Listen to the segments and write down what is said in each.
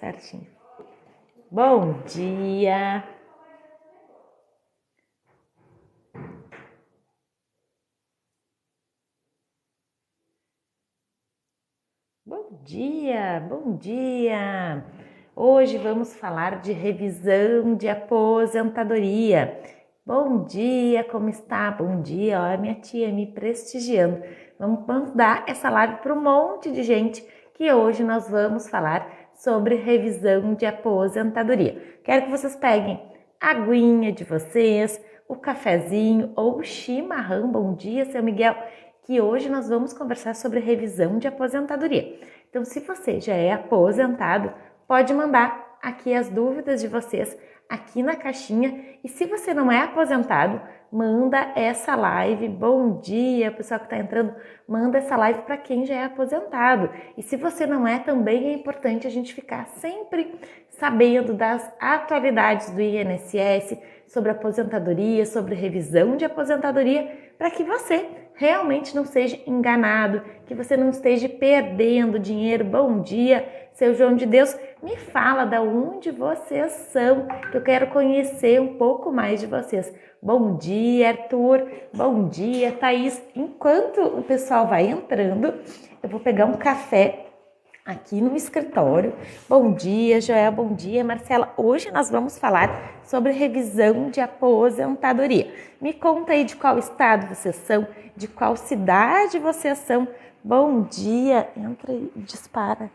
certinho. Bom dia! Bom dia, bom dia! Hoje vamos falar de revisão de aposentadoria. Bom dia, como está? Bom dia, olha minha tia me prestigiando. Vamos mandar essa live para um monte de gente que hoje nós vamos falar sobre revisão de aposentadoria. Quero que vocês peguem a aguinha de vocês, o cafezinho ou o chimarrão. Bom dia, seu Miguel, que hoje nós vamos conversar sobre revisão de aposentadoria. Então, se você já é aposentado, pode mandar aqui as dúvidas de vocês aqui na caixinha. E se você não é aposentado, manda essa live. Bom dia, pessoal que está entrando, manda essa live para quem já é aposentado. E se você não é, também é importante a gente ficar sempre sabendo das atualidades do INSS, sobre aposentadoria, sobre revisão de aposentadoria, para que você realmente não seja enganado, que você não esteja perdendo dinheiro. Bom dia, seu João de Deus, me fala de onde vocês são, que eu quero conhecer um pouco mais de vocês. Bom dia, Arthur, bom dia, Thaís. Enquanto o pessoal vai entrando, eu vou pegar um café aqui no escritório. Bom dia, Joel, bom dia, Marcela. Hoje nós vamos falar sobre revisão de aposentadoria. Me conta aí de qual estado vocês são, de qual cidade vocês são. Bom dia, entra e dispara.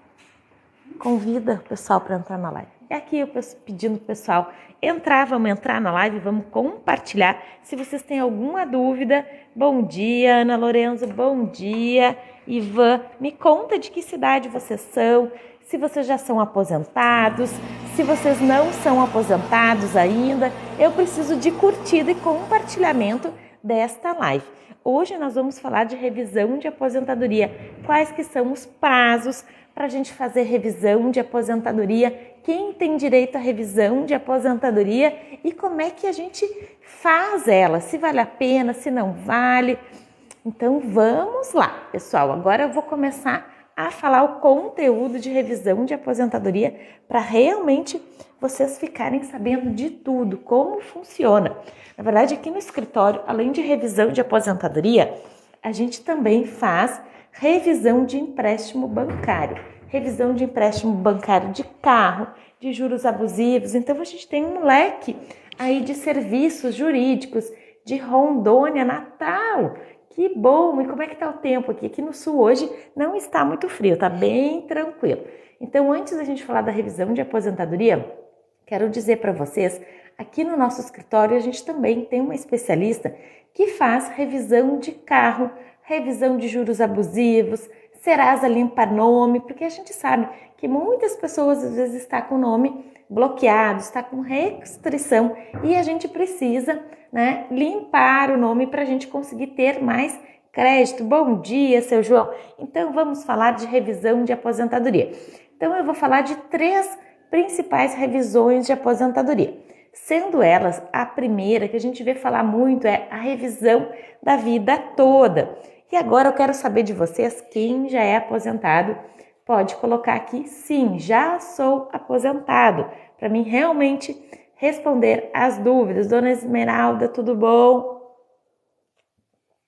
Convida o pessoal para entrar na live. É aqui eu pedindo pro pessoal entrar, vamos entrar na live, vamos compartilhar. Se vocês têm alguma dúvida, bom dia, Ana Lorenzo, bom dia, Ivan. Me conta de que cidade vocês são, se vocês já são aposentados, se vocês não são aposentados ainda. Eu preciso de curtida e compartilhamento desta live. Hoje nós vamos falar de revisão de aposentadoria. Quais que são os prazos para a gente fazer revisão de aposentadoria? Quem tem direito à revisão de aposentadoria e como é que a gente faz ela? Se vale a pena, se não vale. Então vamos lá, pessoal. Agora eu vou começar a falar o conteúdo de revisão de aposentadoria para realmente vocês ficarem sabendo de tudo, como funciona. Na verdade, aqui no escritório, além de revisão de aposentadoria, a gente também faz revisão de empréstimo bancário. Revisão de empréstimo bancário de carro, de juros abusivos. Então, a gente tem um leque aí de serviços jurídicos de Rondônia, Natal. Que bom! E como é que está o tempo aqui? Aqui no sul hoje não está muito frio, está bem tranquilo. Então, antes da gente falar da revisão de aposentadoria, quero dizer para vocês, aqui no nosso escritório a gente também tem uma especialista que faz revisão de carro, revisão de juros abusivos, Serasa limpa nome, porque a gente sabe que muitas pessoas às vezes estão com o nome bloqueado, está com restrição e a gente precisa, limpar o nome para a gente conseguir ter mais crédito. Bom dia, seu João. Então vamos falar de revisão de aposentadoria. Então eu vou falar de 3 principais revisões de aposentadoria. Sendo elas, a primeira que a gente vê falar muito é a revisão da vida toda. E agora eu quero saber de vocês, quem já é aposentado, pode colocar aqui, sim, já sou aposentado, para mim realmente responder as dúvidas. Dona Esmeralda, tudo bom?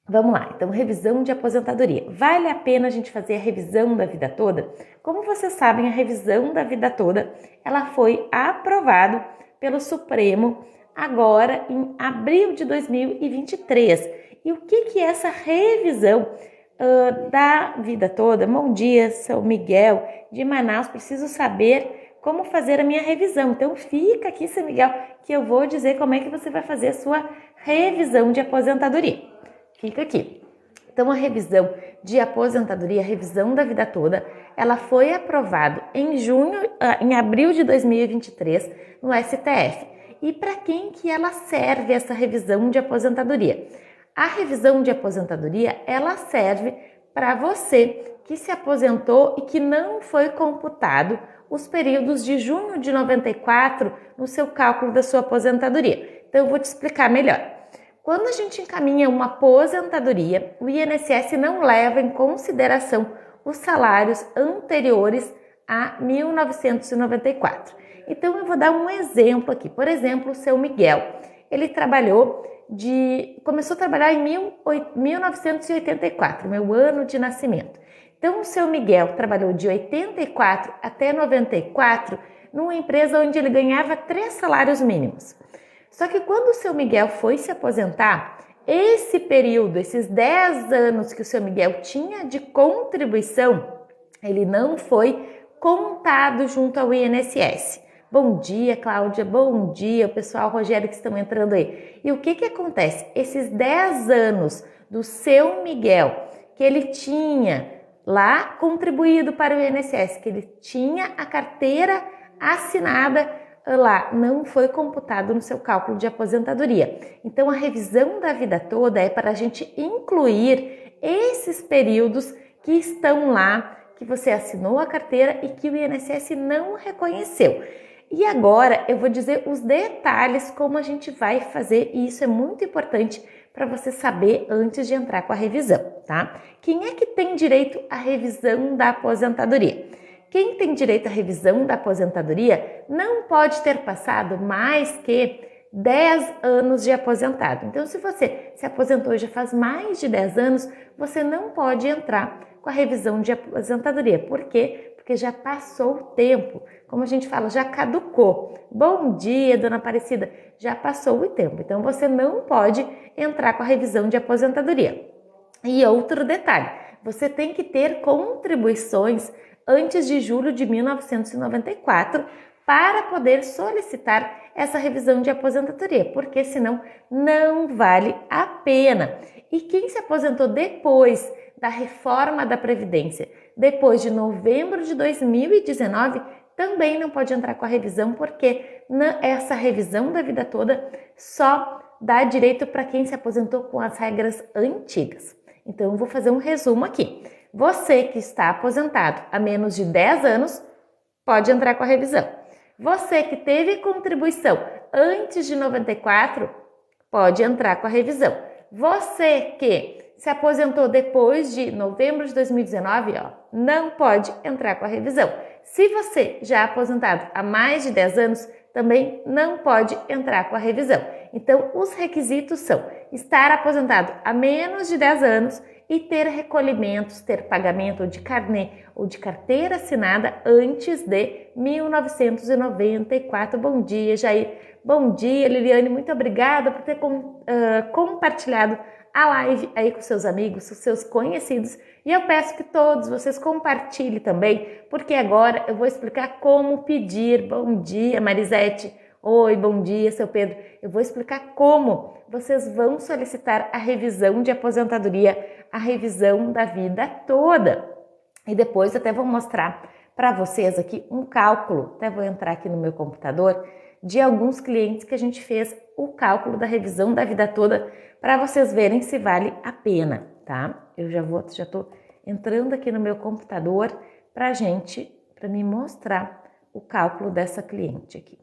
Vamos lá, então revisão de aposentadoria. Vale a pena a gente fazer a revisão da vida toda? Como vocês sabem, a revisão da vida toda, ela foi aprovada pelo Supremo agora em abril de 2023. E o que é essa revisão da vida toda? Bom dia, seu Miguel de Manaus, preciso saber como fazer a minha revisão. Então fica aqui, seu Miguel, que eu vou dizer como é que você vai fazer a sua revisão de aposentadoria. Fica aqui. Então a revisão de aposentadoria, a revisão da vida toda, ela foi aprovada em abril de 2023 no STF. E para quem que ela serve essa revisão de aposentadoria? A revisão de aposentadoria, ela serve para você que se aposentou e que não foi computado os períodos de junho de 94 no seu cálculo da sua aposentadoria. Então, eu vou te explicar melhor. Quando a gente encaminha uma aposentadoria, o INSS não leva em consideração os salários anteriores a 1994. Então eu vou dar um exemplo aqui. Por exemplo, o seu Miguel, ele começou a trabalhar em 1984, meu ano de nascimento. Então o seu Miguel trabalhou de 84 até 94 numa empresa onde ele ganhava 3 salários mínimos. Só que quando o seu Miguel foi se aposentar, esse período, esses 10 anos que o seu Miguel tinha de contribuição, ele não foi contado junto ao INSS. Bom dia, Cláudia, bom dia, o pessoal, Rogério, que estão entrando aí. E o que acontece? Esses 10 anos do seu Miguel, que ele tinha lá contribuído para o INSS, que ele tinha a carteira assinada lá, não foi computado no seu cálculo de aposentadoria. Então, a revisão da vida toda é para a gente incluir esses períodos que estão lá, que você assinou a carteira e que o INSS não reconheceu. E agora eu vou dizer os detalhes como a gente vai fazer, e isso é muito importante para você saber antes de entrar com a revisão, tá? Quem é que tem direito à revisão da aposentadoria? Quem tem direito à revisão da aposentadoria não pode ter passado mais que 10 anos de aposentado. Então, se você se aposentou já faz mais de 10 anos, você não pode entrar com a revisão de aposentadoria. Por quê? Porque já passou o tempo. Como a gente fala, já caducou. Bom dia, dona Aparecida. Já passou o tempo. Então, você não pode entrar com a revisão de aposentadoria. E outro detalhe, você tem que ter contribuições antes de julho de 1994 para poder solicitar essa revisão de aposentadoria, porque senão não vale a pena. E quem se aposentou depois da reforma da Previdência, depois de novembro de 2019, também não pode entrar com a revisão, porque essa revisão da vida toda só dá direito para quem se aposentou com as regras antigas. Então, eu vou fazer um resumo aqui. Você que está aposentado há menos de 10 anos, pode entrar com a revisão. Você que teve contribuição antes de 94, pode entrar com a revisão. Você que se aposentou depois de novembro de 2019, não pode entrar com a revisão. Se você já é aposentado há mais de 10 anos, também não pode entrar com a revisão. Então, os requisitos são estar aposentado há menos de 10 anos e ter recolhimentos, ter pagamento de carnê ou de carteira assinada antes de 1994. Bom dia, Jair. Bom dia, Liliane. Muito obrigada por ter compartilhado a live aí com seus amigos, com seus conhecidos. E eu peço que todos vocês compartilhem também, porque agora eu vou explicar como pedir. Bom dia, Marisete. Oi, bom dia, seu Pedro. Eu vou explicar como vocês vão solicitar a revisão de aposentadoria, a revisão da vida toda. E depois até vou mostrar para vocês aqui um cálculo, até vou entrar aqui no meu computador, de alguns clientes que a gente fez o cálculo da revisão da vida toda, para vocês verem se vale a pena, tá? Eu já estou entrando aqui no meu computador para me mostrar o cálculo dessa cliente aqui.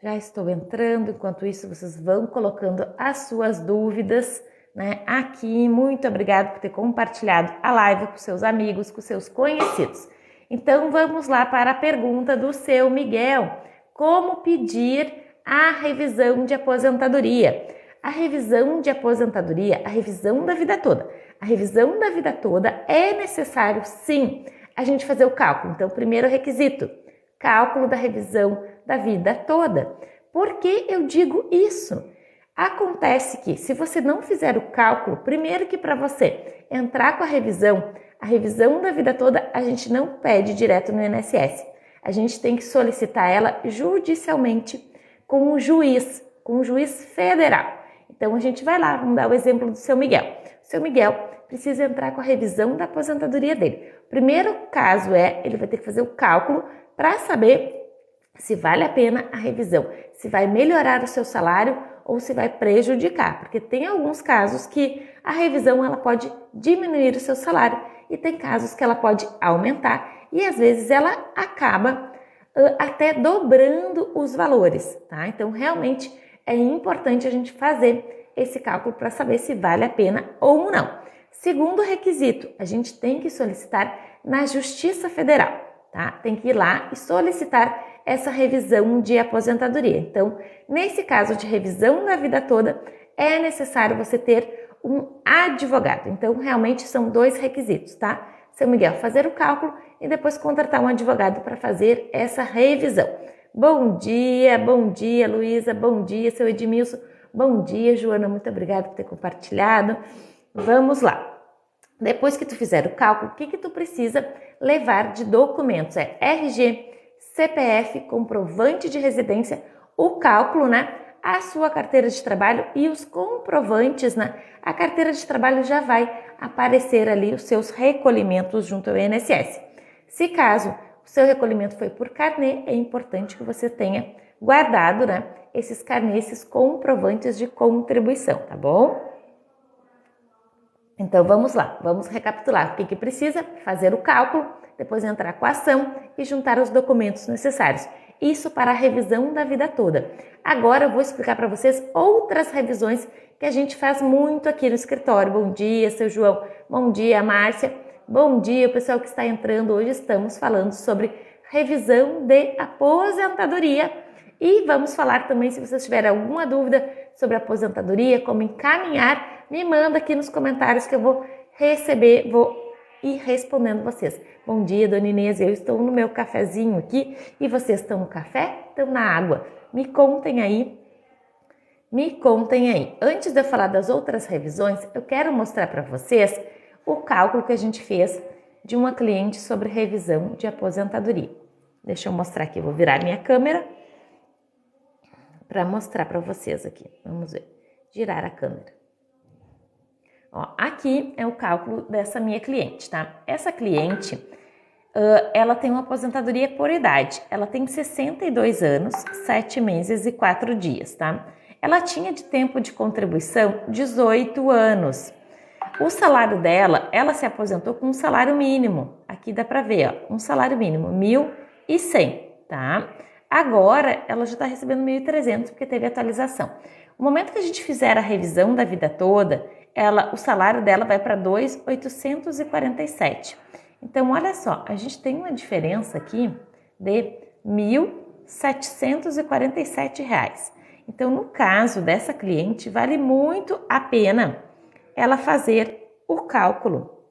Já estou entrando, enquanto isso vocês vão colocando as suas dúvidas, né, aqui. Muito obrigada por ter compartilhado a live com seus amigos, com seus conhecidos. Então vamos lá para a pergunta do seu Miguel. Como pedir a revisão de aposentadoria? A revisão de aposentadoria, a revisão da vida toda. A revisão da vida toda é necessário, sim, a gente fazer o cálculo. Então, primeiro requisito, cálculo da revisão da vida toda. Por que eu digo isso? Acontece que se você não fizer o cálculo, primeiro que para você entrar com a revisão da vida toda, a gente não pede direto no INSS. A gente tem que solicitar ela judicialmente com um juiz federal. Então a gente vai lá, vamos dar o exemplo do seu Miguel. O seu Miguel precisa entrar com a revisão da aposentadoria dele. O primeiro caso ele vai ter que fazer o cálculo para saber se vale a pena a revisão, se vai melhorar o seu salário ou se vai prejudicar, porque tem alguns casos que a revisão ela pode diminuir o seu salário e tem casos que ela pode aumentar e às vezes ela acaba até dobrando os valores, tá? Então realmente é importante a gente fazer esse cálculo para saber se vale a pena ou não. Segundo requisito, a gente tem que solicitar na Justiça Federal, tá? Tem que ir lá e solicitar essa revisão de aposentadoria. Então, nesse caso de revisão da vida toda, é necessário você ter um advogado. Então, realmente são 2 requisitos, tá? Seu Miguel, fazer o cálculo e depois contratar um advogado para fazer essa revisão. Bom dia, Luísa, bom dia, seu Edmilson, bom dia, Joana, muito obrigada por ter compartilhado. Vamos lá. Depois que tu fizer o cálculo, o que tu precisa levar de documentos? É RG, CPF, comprovante de residência, o cálculo, né? A sua carteira de trabalho e os comprovantes, né? A carteira de trabalho já vai aparecer ali os seus recolhimentos junto ao INSS. Se caso o seu recolhimento foi por carnê, é importante que você tenha guardado, né? Esses carnês, esses comprovantes de contribuição, tá bom? Então vamos lá, vamos recapitular o que precisa, fazer o cálculo, depois entrar com a ação e juntar os documentos necessários. Isso para a revisão da vida toda. Agora eu vou explicar para vocês outras revisões que a gente faz muito aqui no escritório. Bom dia, seu João. Bom dia, Márcia. Bom dia, pessoal que está entrando. Hoje estamos falando sobre revisão de aposentadoria. E vamos falar também, se vocês tiverem alguma dúvida sobre aposentadoria, como encaminhar, me manda aqui nos comentários que eu vou receber, vou ir respondendo vocês. Bom dia, dona Inês, eu estou no meu cafezinho aqui e vocês estão no café? Estão na água? Me contem aí. Antes de eu falar das outras revisões, eu quero mostrar para vocês o cálculo que a gente fez de uma cliente sobre revisão de aposentadoria. Deixa eu mostrar aqui, vou virar minha câmera para mostrar para vocês aqui. Vamos ver, girar a câmera. Ó, aqui é o cálculo dessa minha cliente, tá? Essa cliente, ela tem uma aposentadoria por idade. Ela tem 62 anos, 7 meses e 4 dias, tá? Ela tinha de tempo de contribuição 18 anos. O salário dela, ela se aposentou com um salário mínimo. Aqui dá para ver, ó, um salário mínimo, 1.100, tá? Agora, ela já está recebendo 1.300 porque teve atualização. No momento que a gente fizer a revisão da vida toda, o salário dela vai para 2.847. Então, olha só, a gente tem uma diferença aqui de R$ 1.747. Então, no caso dessa cliente, vale muito a pena ela fazer o cálculo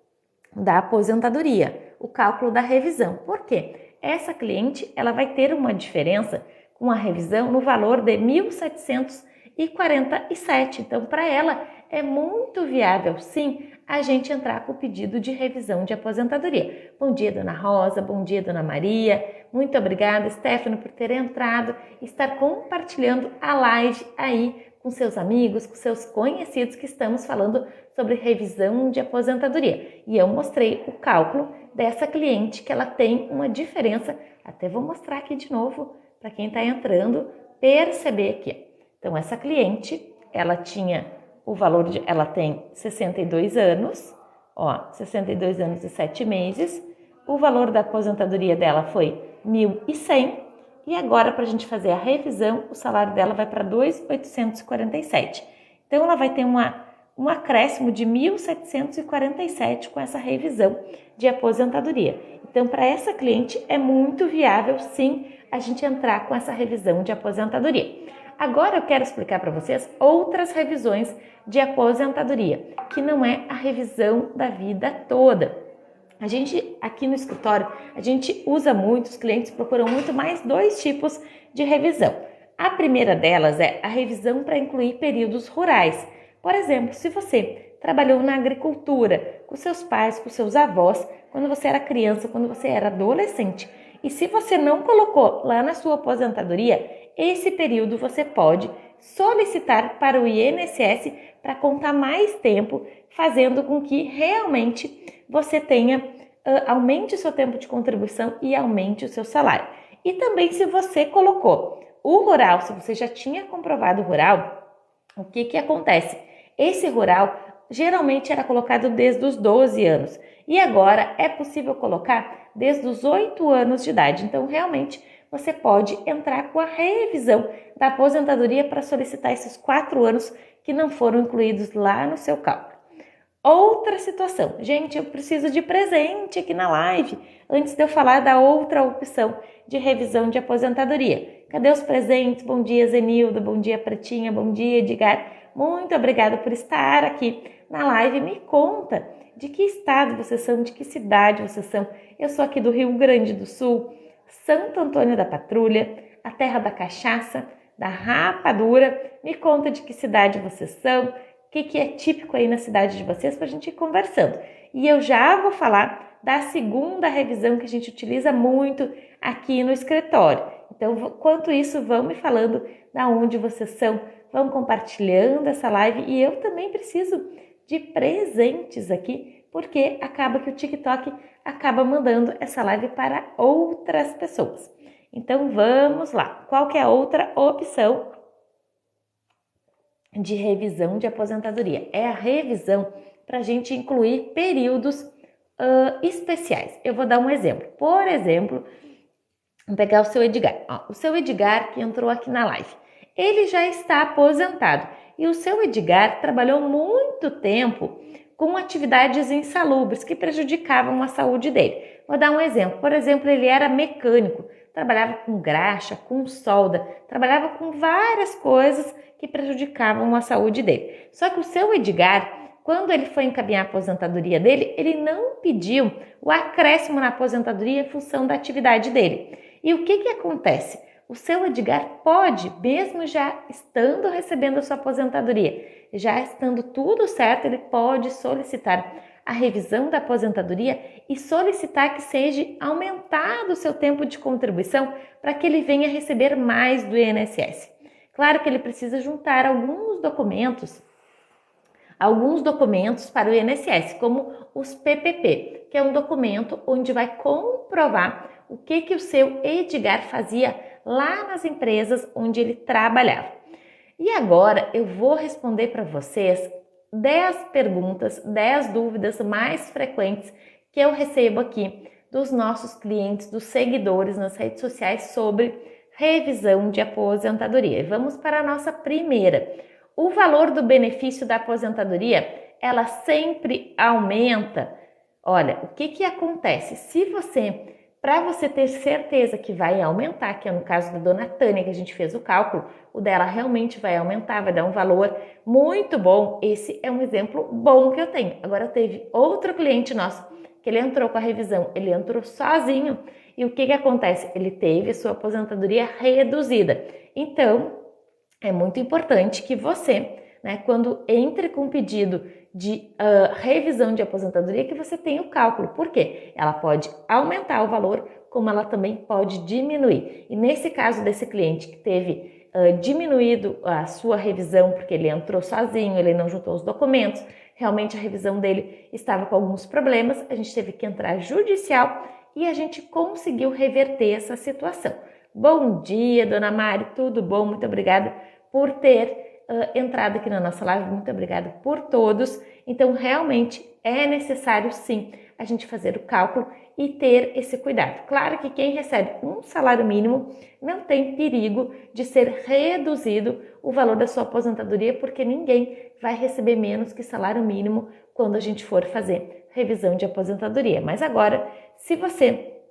da aposentadoria, o cálculo da revisão. Por quê? Essa cliente, ela vai ter uma diferença com a revisão no valor de 1.747. Então, para ela, é muito viável, sim, a gente entrar com o pedido de revisão de aposentadoria. Bom dia, dona Rosa, bom dia, dona Maria. Muito obrigada, Stephanie, por ter entrado e estar compartilhando a live aí com seus amigos, com seus conhecidos, que estamos falando sobre revisão de aposentadoria. E eu mostrei o cálculo dessa cliente, que ela tem uma diferença, até vou mostrar aqui de novo, para quem está entrando, perceber aqui. Então, essa cliente, ela tinha o valor ela tem 62 anos, ó, 62 anos e 7 meses, o valor da aposentadoria dela foi 1.100, e agora, para a gente fazer a revisão, o salário dela vai para 2.847. Então, ela vai ter um acréscimo de 1.747 com essa revisão de aposentadoria. Então, para essa cliente, é muito viável, sim, a gente entrar com essa revisão de aposentadoria. Agora, eu quero explicar para vocês outras revisões de aposentadoria, que não é a revisão da vida toda. A gente, aqui no escritório, a gente usa muito, os clientes procuram muito mais 2 tipos de revisão. A primeira delas é a revisão para incluir períodos rurais. Por exemplo, se você trabalhou na agricultura, com seus pais, com seus avós, quando você era criança, quando você era adolescente, e se você não colocou lá na sua aposentadoria, esse período você pode solicitar para o INSS para contar mais tempo, fazendo com que realmente você aumente o seu tempo de contribuição e aumente o seu salário. E também, se você colocou o rural, se você já tinha comprovado o rural, o que acontece? Esse rural geralmente era colocado desde os 12 anos e agora é possível colocar desde os 8 anos de idade. Então, realmente, você pode entrar com a revisão da aposentadoria para solicitar esses 4 anos que não foram incluídos lá no seu cálculo. Outra situação, gente, eu preciso de presente aqui na live, antes de eu falar da outra opção de revisão de aposentadoria. Cadê os presentes? Bom dia, Zenilda, bom dia, Pretinha, bom dia, Edgar. Muito obrigada por estar aqui na live. Me conta de que estado vocês são, de que cidade vocês são. Eu sou aqui do Rio Grande do Sul, Santo Antônio da Patrulha, a terra da cachaça, da rapadura. Me conta de que cidade vocês são, o que é típico aí na cidade de vocês para a gente ir conversando. E eu já vou falar da segunda revisão que a gente utiliza muito aqui no escritório. Então, enquanto isso, vão me falando da onde vocês são, vão compartilhando essa live e eu também preciso de presentes aqui, porque acaba que o TikTok acaba mandando essa live para outras pessoas. Então, vamos lá. Qual que é a outra opção de revisão de aposentadoria? É a revisão para a gente incluir períodos especiais. Eu vou dar um exemplo. Por exemplo, vamos pegar o seu Edgar. O seu Edgar que entrou aqui na live. Ele já está aposentado e o seu Edgar trabalhou muito tempo com atividades insalubres que prejudicavam a saúde dele. Vou dar um exemplo. Por exemplo, ele era mecânico, trabalhava com graxa, com solda, trabalhava com várias coisas que prejudicavam a saúde dele. Só que o seu Edgar, quando ele foi encaminhar a aposentadoria dele, ele não pediu o acréscimo na aposentadoria em função da atividade dele. E o que acontece? O seu Edgar pode, mesmo já estando recebendo a sua aposentadoria, já estando tudo certo, ele pode solicitar a revisão da aposentadoria e solicitar que seja aumentado o seu tempo de contribuição para que ele venha receber mais do INSS. Claro que ele precisa juntar alguns documentos para o INSS, como os PPP, que é um documento onde vai comprovar o que o seu Edgar fazia lá nas empresas onde ele trabalhava. E agora eu vou responder para vocês 10 perguntas, 10 dúvidas mais frequentes que eu recebo aqui dos nossos clientes, dos seguidores nas redes sociais sobre revisão de aposentadoria. E vamos para a nossa primeira. O valor do benefício da aposentadoria, ela sempre aumenta. Olha, o que acontece? Para você ter certeza que vai aumentar, que é no caso da dona Tânia, que a gente fez o cálculo, o dela realmente vai aumentar, vai dar um valor muito bom. Esse é um exemplo bom que eu tenho. Agora, teve outro cliente nosso, que ele entrou com a revisão, ele entrou sozinho. E o que acontece? Ele teve a sua aposentadoria reduzida. Então, é muito importante que você, quando entre com um pedido de revisão de aposentadoria, que você tenha o cálculo. Por quê? Ela pode aumentar o valor, como ela também pode diminuir. E nesse caso desse cliente que teve diminuído a sua revisão, porque ele entrou sozinho, ele não juntou os documentos, realmente a revisão dele estava com alguns problemas, a gente teve que entrar judicial e a gente conseguiu reverter essa situação. Bom dia, dona Mari, tudo bom? Muito obrigada por ter entrado aqui na nossa live, muito obrigada por todos. Então, realmente é necessário sim a gente fazer o cálculo e ter esse cuidado. Claro que quem recebe um salário mínimo não tem perigo de ser reduzido o valor da sua aposentadoria, porque ninguém vai receber menos que salário mínimo quando a gente for fazer revisão de aposentadoria. Mas agora, se você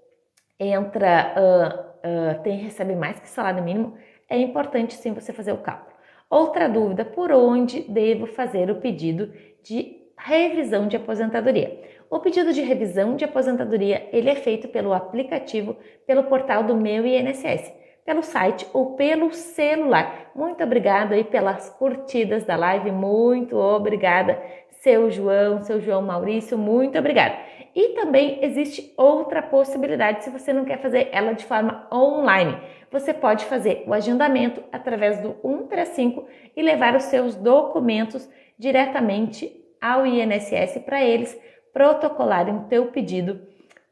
recebe mais que salário mínimo, é importante sim você fazer o cálculo. Outra dúvida, por onde devo fazer o pedido de revisão de aposentadoria? O pedido de revisão de aposentadoria, ele é feito pelo aplicativo, pelo portal do Meu INSS, pelo site ou pelo celular. Muito obrigada aí pelas curtidas da live, muito obrigada, seu João Maurício, muito obrigada. E também existe outra possibilidade, se você não quer fazer ela de forma online. Você pode fazer o agendamento através do 135 e levar os seus documentos diretamente ao INSS para eles protocolarem o teu pedido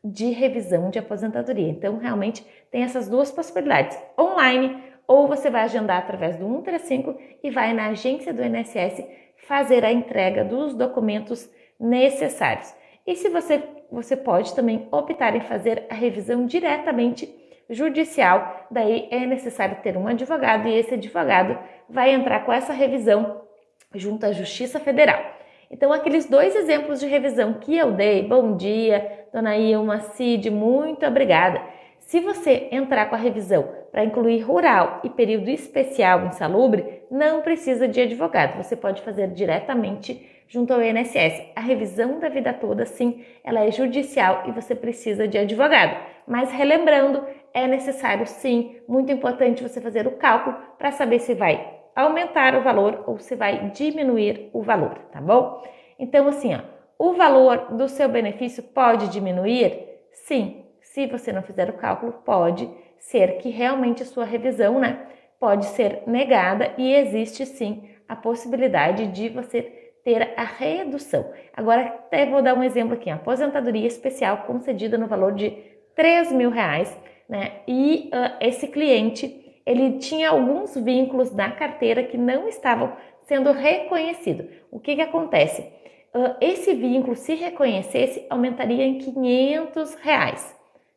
de revisão de aposentadoria. Então, realmente, tem essas duas possibilidades. Online, ou você vai agendar através do 135 e vai na agência do INSS fazer a entrega dos documentos necessários. E se você pode também optar em fazer a revisão diretamente judicial, daí é necessário ter um advogado e esse advogado vai entrar com essa revisão junto à Justiça Federal. Então, aqueles 2 exemplos de revisão que eu dei, bom dia, dona Ilma, Cid, muito obrigada. Se você entrar com a revisão para incluir rural e período especial insalubre, não precisa de advogado, você pode fazer diretamente junto ao INSS. A revisão da vida toda, sim, ela é judicial e você precisa de advogado. Mas relembrando, é necessário sim, muito importante você fazer o cálculo para saber se vai aumentar o valor ou se vai diminuir o valor, tá bom? Então assim, ó, o valor do seu benefício pode diminuir? Sim, se você não fizer o cálculo, pode ser que realmente a sua revisão, né, pode ser negada e existe sim a possibilidade de você ter a redução. Agora, até vou dar um exemplo aqui, a aposentadoria especial concedida no valor de R$3.000, né, e esse cliente, ele tinha alguns vínculos na carteira que não estavam sendo reconhecidos. O que acontece? Esse vínculo, se reconhecesse, aumentaria em R$500,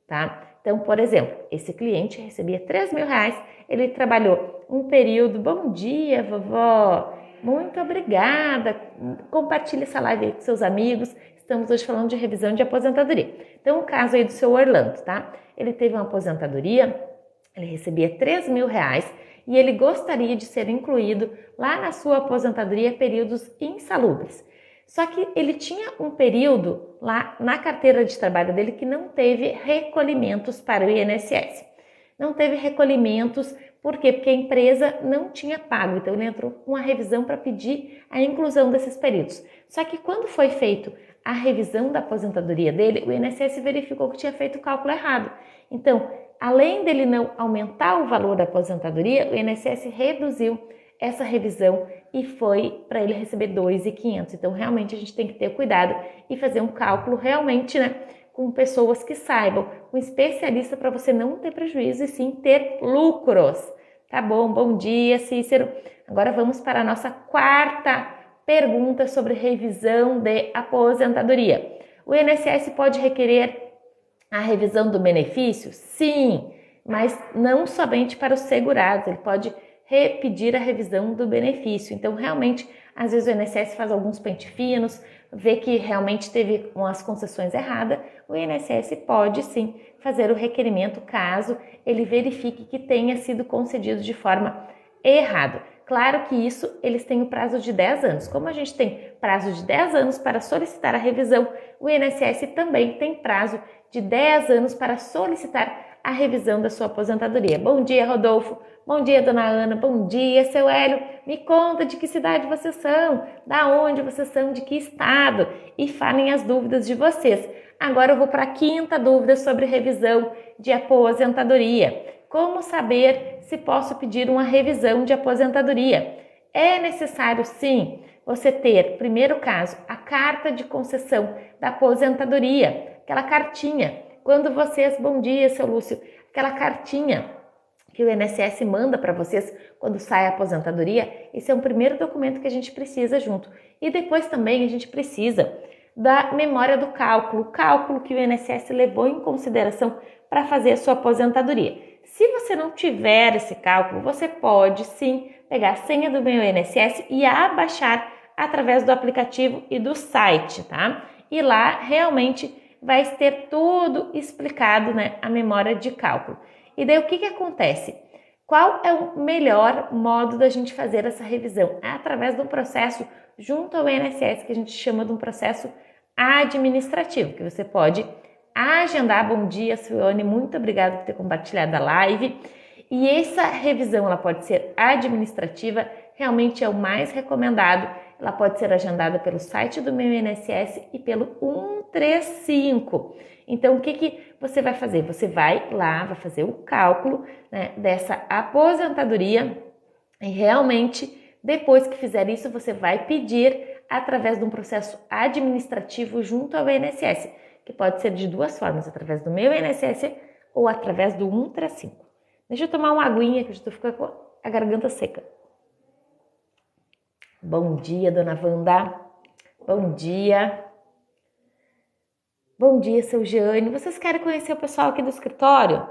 tá? Então, por exemplo, esse cliente recebia R$3.000, ele trabalhou um período, bom dia, vovó, muito obrigada, compartilhe essa live aí com seus amigos, estamos hoje falando de revisão de aposentadoria. Então, o caso aí do seu Orlando, tá? Ele teve uma aposentadoria, ele recebia R$3.000 e ele gostaria de ser incluído lá na sua aposentadoria períodos insalubres. Só que ele tinha um período lá na carteira de trabalho dele que não teve recolhimentos para o INSS. Não teve recolhimentos, por quê? Porque a empresa não tinha pago, então ele entrou com a revisão para pedir a inclusão desses períodos. Só que quando foi feito a revisão da aposentadoria dele, o INSS verificou que tinha feito o cálculo errado. Então, além dele não aumentar o valor da aposentadoria, o INSS reduziu essa revisão e foi para ele receber R$2.500. Então, realmente, a gente tem que ter cuidado e fazer um cálculo realmente, né, com pessoas que saibam, com especialista para você não ter prejuízo e sim ter lucros. Tá bom? Bom dia, Cícero. Agora vamos para a nossa quarta pergunta sobre revisão de aposentadoria. O INSS pode requerer a revisão do benefício? Sim, mas não somente para os segurados, ele pode repetir a revisão do benefício. Então, realmente, às vezes o INSS faz alguns pente finos, vê que realmente teve umas concessões erradas, o INSS pode sim fazer o requerimento caso ele verifique que tenha sido concedido de forma errada. Claro que isso eles têm o prazo de 10 anos. Como a gente tem prazo de 10 anos para solicitar a revisão, o INSS também tem prazo de 10 anos para solicitar a revisão da sua aposentadoria. Bom dia, Rodolfo. Bom dia, dona Ana. Bom dia, seu Hélio. Me conta de que cidade vocês são, da onde vocês são, de que estado e falem as dúvidas de vocês. Agora eu vou para a quinta dúvida sobre revisão de aposentadoria. Como saber se posso pedir uma revisão de aposentadoria? É necessário, sim, você ter, primeiro caso, a carta de concessão da aposentadoria, aquela cartinha. Quando vocês, bom dia, seu Lúcio, aquela cartinha que o INSS manda para vocês quando sai a aposentadoria, esse é um primeiro documento que a gente precisa junto. E depois também a gente precisa da memória do cálculo, o cálculo que o INSS levou em consideração para fazer a sua aposentadoria. Se você não tiver esse cálculo, você pode sim pegar a senha do meu INSS e abaixar através do aplicativo e do site, tá? E lá realmente vai ter tudo explicado, né, a memória de cálculo. E daí o que acontece? Qual é o melhor modo da gente fazer essa revisão? É através de um processo junto ao INSS, que a gente chama de um processo administrativo, que você pode agendar. Bom dia, Suiane, muito obrigada por ter compartilhado a live. E essa revisão, ela pode ser administrativa, realmente é o mais recomendado. Ela pode ser agendada pelo site do meu INSS e pelo 135. Então, o que você vai fazer? Você vai lá, vai fazer o cálculo, né, dessa aposentadoria e realmente, depois que fizer isso, você vai pedir através de um processo administrativo junto ao INSS, que pode ser de duas formas, através do meu INSS ou através do 135. Deixa eu tomar uma aguinha que eu já estou ficando com a garganta seca. Bom dia, dona Wanda. Bom dia. Bom dia, seu Jeane. Vocês querem conhecer o pessoal aqui do escritório?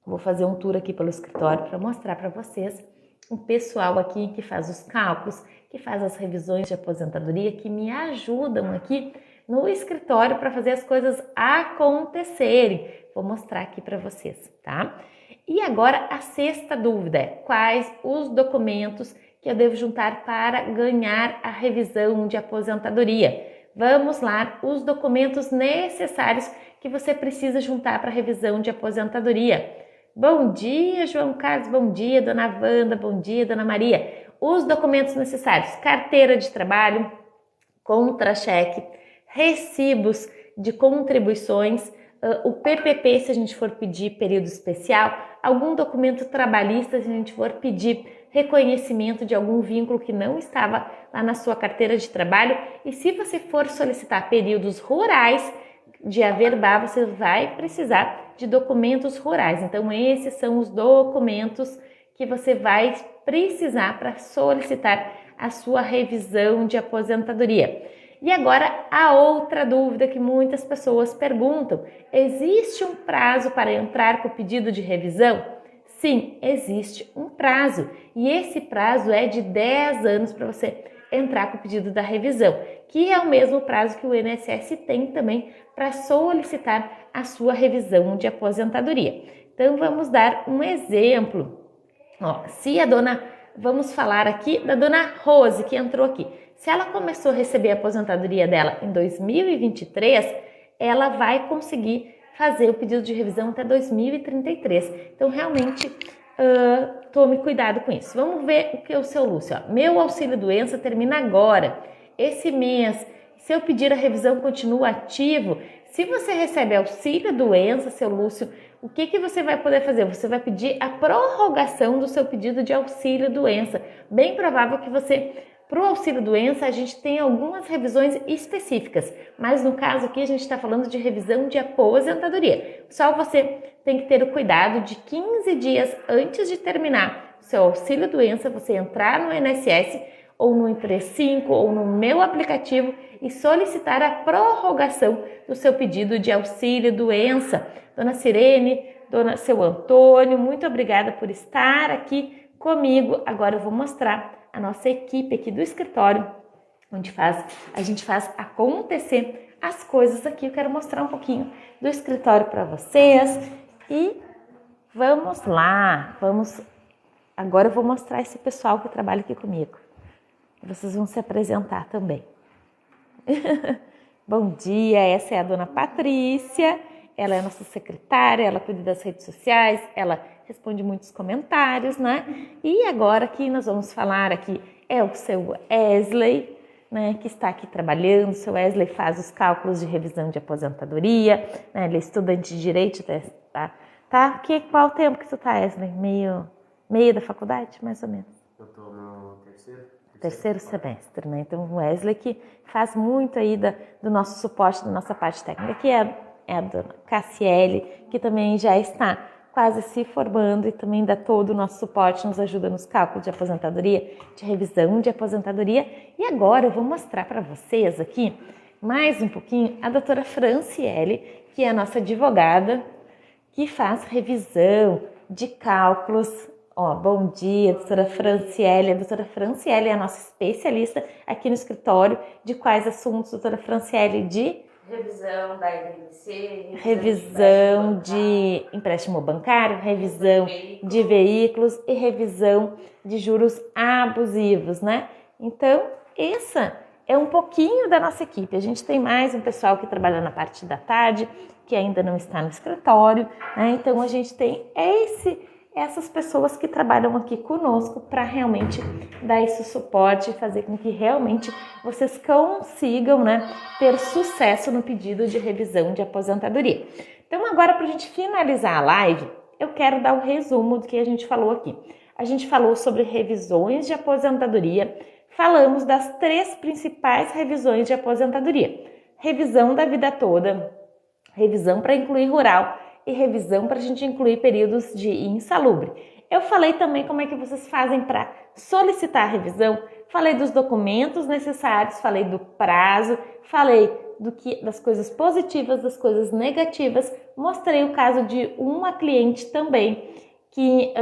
Vou fazer um tour aqui pelo escritório para mostrar para vocês um pessoal aqui que faz os cálculos, que faz as revisões de aposentadoria, que me ajudam aqui no escritório para fazer as coisas acontecerem. Vou mostrar aqui para vocês, tá? E agora a sexta dúvida é: quais os documentos que eu devo juntar para ganhar a revisão de aposentadoria? Vamos lá, os documentos necessários que você precisa juntar para a revisão de aposentadoria. Bom dia, João Carlos, bom dia, dona Wanda, bom dia, dona Maria. Os documentos necessários: carteira de trabalho, contra-cheque, recibos de contribuições, o PPP se a gente for pedir período especial, algum documento trabalhista se a gente for pedir reconhecimento de algum vínculo que não estava lá na sua carteira de trabalho, e se você for solicitar períodos rurais de averbar, você vai precisar de documentos rurais. Então esses são os documentos que você vai precisar para solicitar a sua revisão de aposentadoria. E agora a outra dúvida que muitas pessoas perguntam: existe um prazo para entrar com o pedido de revisão? Sim, existe um prazo, e esse prazo é de 10 anos para você entrar com o pedido da revisão, que é o mesmo prazo que o INSS tem também para solicitar a sua revisão de aposentadoria. Então vamos dar um exemplo. Vamos falar aqui da dona Rose, que entrou aqui. Se ela começou a receber a aposentadoria dela em 2023, ela vai conseguir fazer o pedido de revisão até 2033. Então, realmente, tome cuidado com isso. Vamos ver o que é o seu Lúcio. Meu auxílio-doença termina agora. Esse mês, se eu pedir a revisão, continua ativo? Se você recebe auxílio-doença, seu Lúcio, o que você vai poder fazer? Você vai pedir a prorrogação do seu pedido de auxílio-doença. Bem provável que para o auxílio-doença, a gente tem algumas revisões específicas, mas no caso aqui a gente está falando de revisão de aposentadoria. Só você tem que ter o cuidado de 15 dias antes de terminar o seu auxílio-doença, você entrar no INSS ou no Emprego ou no meu aplicativo e solicitar a prorrogação do seu pedido de auxílio-doença. Dona Sirene, seu Antônio, muito obrigada por estar aqui comigo. Agora eu vou mostrar a nossa equipe aqui do escritório, onde a gente faz acontecer as coisas aqui. Eu quero mostrar um pouquinho do escritório para vocês e vamos lá. Agora eu vou mostrar esse pessoal que trabalha aqui comigo. Vocês vão se apresentar também. Bom dia, essa é a dona Patrícia. Ela é nossa secretária, ela cuida das redes sociais, ela responde muitos comentários, né? E agora que nós vamos falar aqui é o seu Wesley, né? Que está aqui trabalhando. O seu Wesley faz os cálculos de revisão de aposentadoria, né? Ele é estudante de Direito, tá? Qual o tempo que tu tá, Wesley? Meio da faculdade, mais ou menos? Eu tô no terceiro semestre, né? Então o Wesley que faz muito aí do nosso suporte, da nossa parte técnica, que é a dona Cassiele, que também já está quase se formando e também dá todo o nosso suporte, nos ajuda nos cálculos de aposentadoria, de revisão de aposentadoria. E agora eu vou mostrar para vocês aqui mais um pouquinho a doutora Franciele, que é a nossa advogada, que faz revisão de cálculos. Bom dia, doutora Franciele. A doutora Franciele é a nossa especialista aqui no escritório. De quais assuntos, doutora Franciele? De revisão da INC, revisão de empréstimo bancário, revisão de veículos e revisão de juros abusivos, né? Então, essa é um pouquinho da nossa equipe. A gente tem mais um pessoal que trabalha na parte da tarde, que ainda não está no escritório, né? Então, a gente tem essas pessoas que trabalham aqui conosco para realmente dar esse suporte e fazer com que realmente vocês consigam, né, ter sucesso no pedido de revisão de aposentadoria. Então agora, para a gente finalizar a live, eu quero dar um resumo do que a gente falou aqui. A gente falou sobre revisões de aposentadoria, falamos das 3 principais revisões de aposentadoria: revisão da vida toda, revisão para incluir rural e revisão para a gente incluir períodos de insalubre. Eu falei também como é que vocês fazem para solicitar a revisão, falei dos documentos necessários, falei do prazo, falei das coisas positivas, das coisas negativas, mostrei o caso de uma cliente também que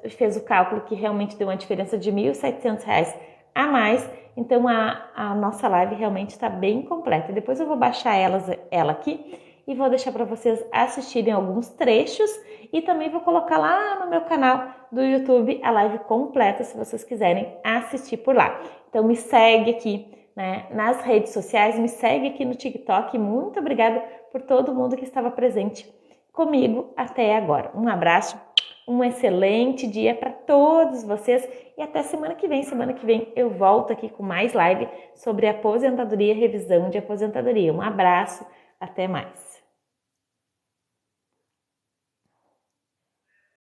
fez o cálculo que realmente deu uma diferença de R$ 1.700 a mais. Então a nossa live realmente está bem completa. Depois eu vou baixar ela aqui e vou deixar para vocês assistirem alguns trechos e também vou colocar lá no meu canal do YouTube a live completa, se vocês quiserem assistir por lá. Então me segue aqui, né, nas redes sociais, me segue aqui no TikTok. Muito obrigada por todo mundo que estava presente comigo até agora. Um abraço, um excelente dia para todos vocês e até semana que vem. Semana que vem eu volto aqui com mais live sobre aposentadoria, revisão de aposentadoria. Um abraço, até mais.